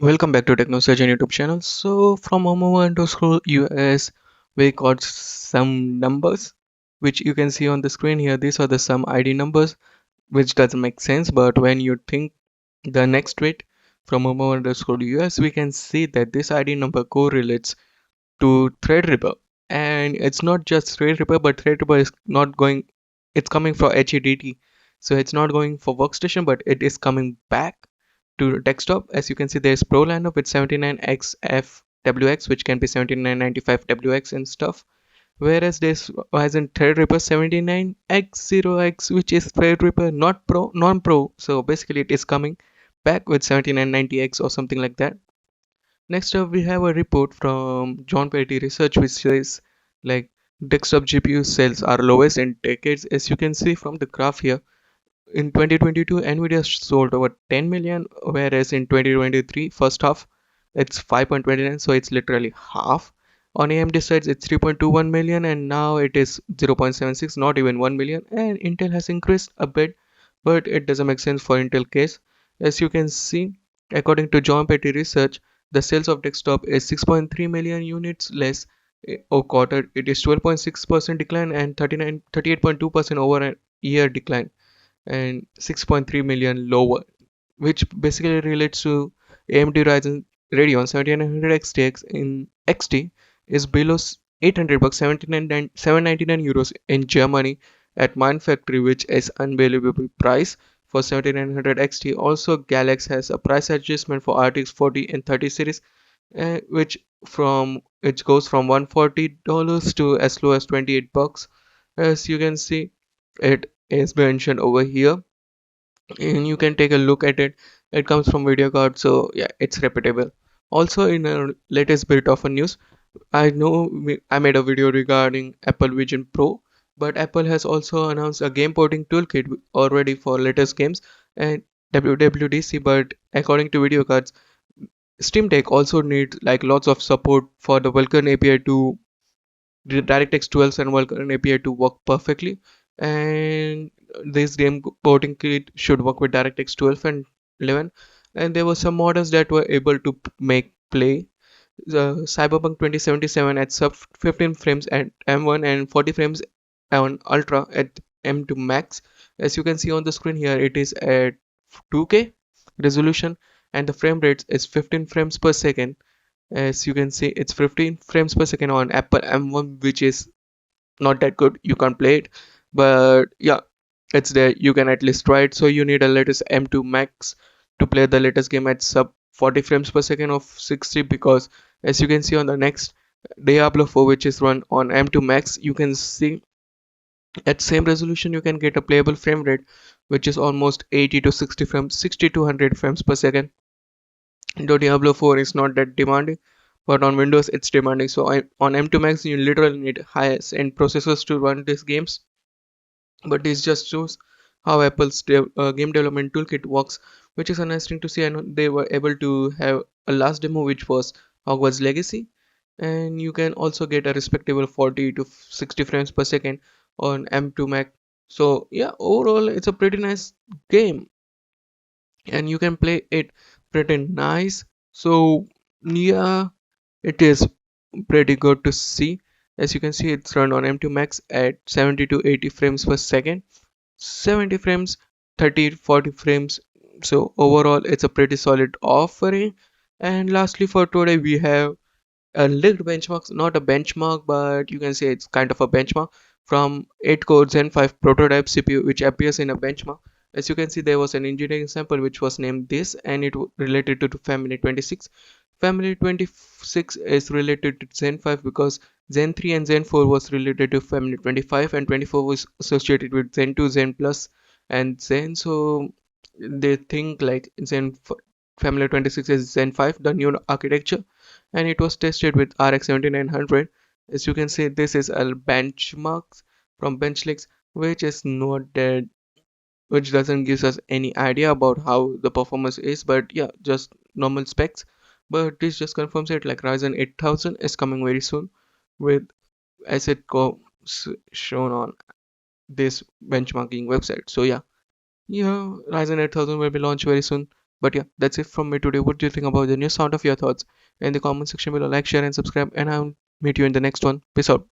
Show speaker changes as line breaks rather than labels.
Welcome back to TechnoSurgeon YouTube channel. So from Momo underscore US, we got some numbers which you can see on the screen here. These are the some ID numbers, which doesn't make sense. But when you think the next tweet from Momo underscore US, we can see that this ID number correlates to Threadripper, and it's not just Threadripper, but Threadripper is not going. It's coming for HEDT, so it's not going for workstation, but it is coming back to desktop. As you can see, there's Pro lineup with 79x FWX, which can be 7995 WX and stuff. Whereas this Ryzen Threadripper 79x0x, which is Threadripper not Pro, non-Pro. So basically, it is coming back with 7990X or something like that. Next up, we have a report from John Petty Research, which says like desktop GPU sales are lowest in decades. As you can see from the graph here, in 2022, Nvidia sold over 10 million, whereas in 2023 first half, it's 5.29, so it's literally half. On AMD side, it's 3.21 million, and now it is 0.76, not even 1 million. And Intel has increased a bit, but it doesn't make sense for Intel case. As you can see, according to John Petty Research, the sales of desktop is 6.3 million units less over quarter. It is 12.6% decline and 38.2% over a year decline, and 6.3 million lower, which basically relates to AMD Ryzen Radeon 7900 XTX in XT is below 800 bucks, 799 euros in Germany at Mine Factory, which is unbelievable price for 7900 XT. Also, Galax has a price adjustment for RTX 40 and 30 series, which goes from $140 to as low as 28 bucks. As you can see, it is mentioned over here, and you can take a look at it. It comes from video card, so yeah, it's reputable. Also, in a latest bit of a news, I know I made a video regarding Apple Vision Pro, but Apple has also announced a game porting toolkit already for latest games and WWDC. But according to video cards, Steam Deck also needs like lots of support for the Vulkan API to the DirectX 12 and Vulkan API to work perfectly, and this game porting kit should work with DirectX 12 and 11. And there were some models that were able to make play the Cyberpunk 2077 at sub 15 frames at M1 and 40 frames on Ultra at M2 Max. As you can see on the screen here, it is at 2K resolution, and the frame rate is 15 frames per second. As you can see, it's 15 frames per second on Apple M1, which is not that good. You can't play it, but yeah, it's there. You can at least try it. So you need a latest M2 Max to play the latest game at sub 40 frames per second of 60, because as you can see on the next Diablo 4, which is run on M2 Max, you can see at same resolution you can get a playable frame rate which is almost 80 to 60 frames, 60 to 100 frames per second. Though Diablo 4 is not that demanding, but on Windows it's demanding. So on M2 Max you literally need highest end processors to run these games. But this just shows how Apple's game development toolkit works, which is a nice thing to see. And they were able to have a last demo which was Hogwarts Legacy, and you can also get a respectable 40 to 60 frames per second on M2 Mac. So yeah, overall it's a pretty nice game, and you can play it pretty nice. So yeah, it is pretty good to see. As you can see, it's run on M2 Max at 70 to 80 frames per second, 70 frames, 30 40 frames. So overall it's a pretty solid offering. And lastly for today, we have a leaked benchmark, not a benchmark, but you can say it's kind of a benchmark from 8 core Zen 5 prototype CPU, which appears in a benchmark. As you can see, there was an engineering sample which was named this, and it related to family 26. Family 26 is related to Zen 5 because Zen 3 and Zen 4 was related to family 25, and 24 was associated with Zen 2, Zen Plus, and Zen. So they think like family 26 is Zen 5, the new architecture, and it was tested with RX 7900. As you can see, this is a benchmark from Benchlex, which is not that, which doesn't give us any idea about how the performance is, but yeah, just normal specs. But this just confirms it, like Ryzen 8000 is coming very soon with asset shown on this benchmarking website. So yeah, Ryzen 8000 will be launched very soon, But yeah, that's it from me today. What do you think about the new sound? Of your thoughts in the comment section below? Like, share, and subscribe, and I'll meet you in the next one. Peace out.